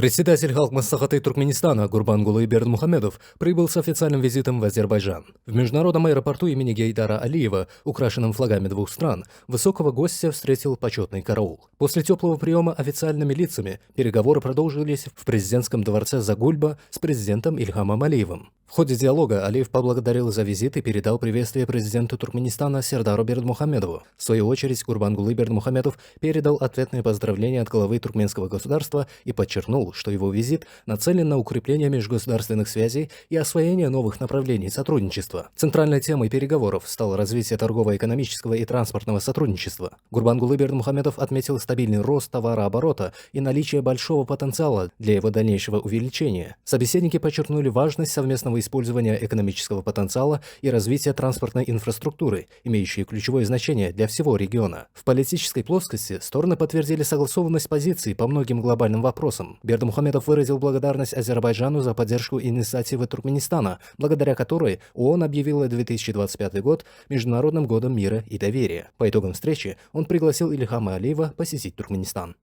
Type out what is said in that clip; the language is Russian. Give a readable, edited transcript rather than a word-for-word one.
Председатель Халк Маслахаты Туркменистана Гурбангулы Бердмухамедов прибыл с официальным визитом в Азербайджан. В международном аэропорту имени Гейдара Алиева, украшенном флагами двух стран, высокого гостя встретил почетный караул. После теплого приема официальными лицами переговоры продолжились в президентском дворце Загульба с президентом Ильхамом Алиевым. В ходе диалога Алиев поблагодарил за визит и передал приветствие президенту Туркменистана Сердару Бердмухамедову. В свою очередь, Гурбангулы Бердмухамедов передал ответные поздравления от главы туркменского государства и подчеркнул, что его визит нацелен на укрепление межгосударственных связей и освоение новых направлений сотрудничества. Центральной темой переговоров стало развитие торгово-экономического и транспортного сотрудничества. Гурбангулы Бердмухамедов отметил стабильный рост товарооборота и наличие большого потенциала для его дальнейшего увеличения. Собеседники подчеркнули важность совместного использования экономического потенциала и развития транспортной инфраструктуры, имеющие ключевое значение для всего региона. В политической плоскости стороны подтвердили согласованность позиций по многим глобальным вопросам. Бердмухамедов выразил благодарность Азербайджану за поддержку инициативы Туркменистана, благодаря которой ООН объявила 2025 год Международным годом мира и доверия. По итогам встречи он пригласил Ильхама Алиева посетить Туркменистан.